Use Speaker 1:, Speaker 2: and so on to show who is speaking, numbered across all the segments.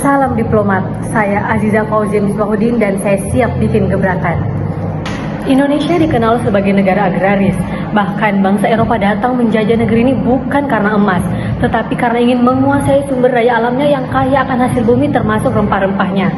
Speaker 1: Salam diplomat, saya Aziza Fauzia Misbahuddin dan saya siap bikin gebrakan. Indonesia dikenal sebagai negara agraris, bahkan bangsa Eropa datang menjajah negeri ini bukan karena emas, tetapi karena ingin menguasai sumber daya alamnya yang kaya akan hasil bumi termasuk rempah-rempahnya.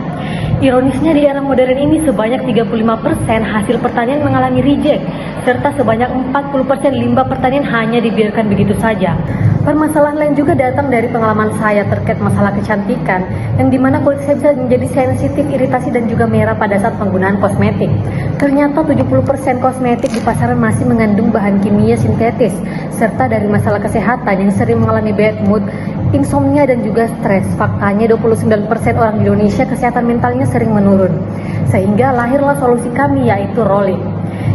Speaker 1: Ironisnya di era modern ini sebanyak 35% hasil pertanian mengalami reject, serta sebanyak 40% limbah pertanian hanya dibiarkan begitu saja. Permasalahan lain juga datang dari pengalaman saya terkait masalah kecantikan, yang dimana kulit saya bisa menjadi sensitif, iritasi dan juga merah pada saat penggunaan kosmetik. Ternyata 70% kosmetik di pasaran masih mengandung bahan kimia sintetis, serta dari masalah kesehatan yang sering mengalami bad mood, insomnia dan juga stres. Faktanya 29% orang di Indonesia kesehatan mentalnya sering menurun. Sehingga lahirlah solusi kami, yaitu Rolling.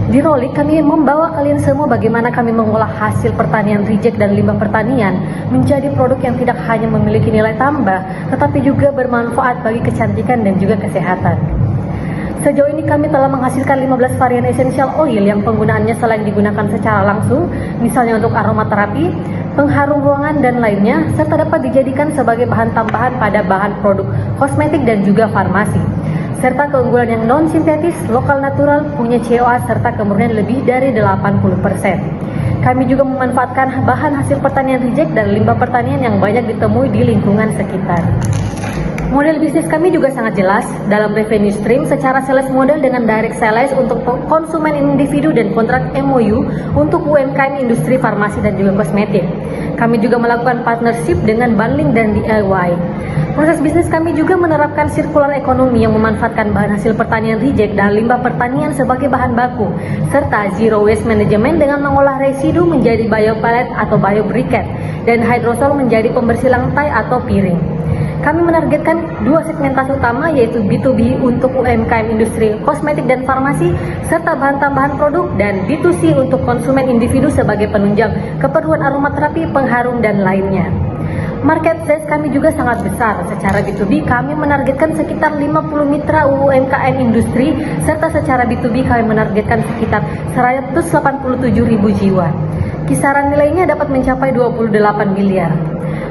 Speaker 1: Di Rolling kami membawa kalian semua bagaimana kami mengolah hasil pertanian reject dan limbah pertanian menjadi produk yang tidak hanya memiliki nilai tambah, tetapi juga bermanfaat bagi kecantikan dan juga kesehatan. Sejauh ini kami telah menghasilkan 15 varian essential oil yang penggunaannya selain digunakan secara langsung, misalnya untuk aromaterapi, pengharum ruangan dan lainnya, serta dapat dijadikan sebagai bahan tambahan pada bahan produk kosmetik dan juga farmasi. Serta keunggulan yang non-sintetis, lokal natural, punya COA, serta kemurnian lebih dari 80%. Kami juga memanfaatkan bahan hasil pertanian reject dan limbah pertanian yang banyak ditemui di lingkungan sekitar. Model bisnis kami juga sangat jelas dalam revenue stream secara sales model dengan direct sales untuk konsumen individu dan kontrak MOU untuk UMKM industri farmasi dan juga kosmetik. Kami juga melakukan partnership dengan bundling dan DIY. Proses bisnis kami juga menerapkan circular economy yang memanfaatkan bahan hasil pertanian reject dan limbah pertanian sebagai bahan baku, serta zero waste management dengan mengolah residu menjadi biopellet atau biobriquette dan hydrosol menjadi pembersih lantai atau piring. Kami menargetkan dua segmentasi utama, yaitu B2B untuk UMKM industri kosmetik dan farmasi, serta bahan tambahan produk, dan B2C untuk konsumen individu sebagai penunjang keperluan aromaterapi, pengharum, dan lainnya. Market size kami juga sangat besar. Secara B2B kami menargetkan sekitar 50 mitra UMKM industri, serta secara B2B kami menargetkan sekitar 187.000 jiwa. Kisaran nilainya dapat mencapai 28 miliar.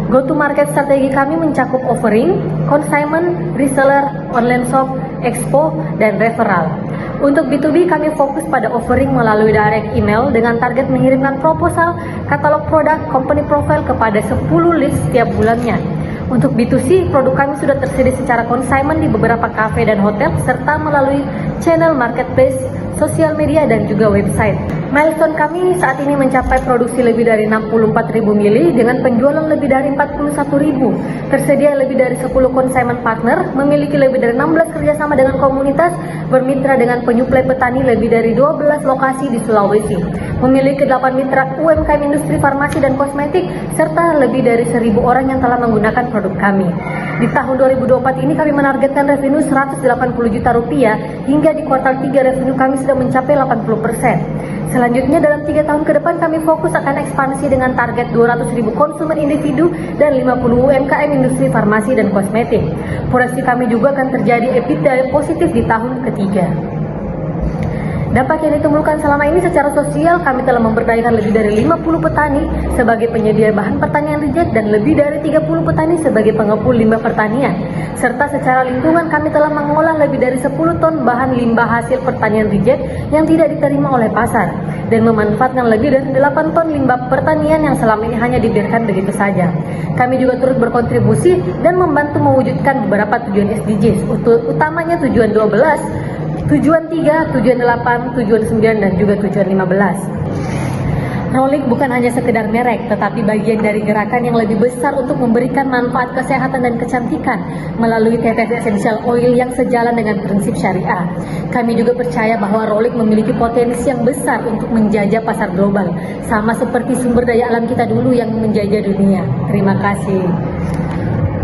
Speaker 1: Go to market strategi kami mencakup offering, consignment, reseller, online shop, expo, dan referral. Untuk B2B kami fokus pada offering melalui direct email dengan target mengirimkan proposal, katalog produk, company profile kepada 10 leads setiap bulannya. Untuk B2C, produk kami sudah tersedia secara consignment di beberapa kafe dan hotel, serta melalui channel marketplace, sosial media, dan juga website. Milestone kami saat ini mencapai produksi lebih dari 64.000 mili dengan penjualan lebih dari 41.000, tersedia lebih dari 10 consignment partner, memiliki lebih dari 16 kerjasama dengan komunitas, bermitra dengan penyuplai petani lebih dari 12 lokasi di Sulawesi, memiliki 8 mitra UMKM industri farmasi dan kosmetik, serta lebih dari 1.000 orang yang telah menggunakan produk kami. Di tahun 2024 ini kami menargetkan revenue 180 juta rupiah, hingga di kuartal 3 revenue kami sudah mencapai 80%. Selanjutnya dalam 3 tahun ke depan kami fokus akan ekspansi dengan target 200.000 konsumen individu dan 50 UMKM industri farmasi dan kosmetik. Proyeksi kami juga akan terjadi EBITDA positif di tahun ketiga. Dampak yang ditimbulkan selama ini secara sosial, kami telah memberdayakan lebih dari 50 petani sebagai penyedia bahan pertanian reject dan lebih dari 30 petani sebagai pengepul limbah pertanian. Serta secara lingkungan kami telah mengolah lebih dari 10 ton bahan limbah hasil pertanian reject yang tidak diterima oleh pasar dan memanfaatkan lebih dari 8 ton limbah pertanian yang selama ini hanya dibiarkan begitu saja. Kami juga turut berkontribusi dan membantu mewujudkan beberapa tujuan SDGs, utamanya tujuan 12, tujuan 3, tujuan 8, tujuan 9, dan juga tujuan 15. Rolling bukan hanya sekedar merek, tetapi bagian dari gerakan yang lebih besar untuk memberikan manfaat kesehatan dan kecantikan melalui tetes essential oil yang sejalan dengan prinsip syariah. Kami juga percaya bahwa Rolling memiliki potensi yang besar untuk menjajah pasar global, sama seperti sumber daya alam kita dulu yang menjajah dunia. Terima kasih.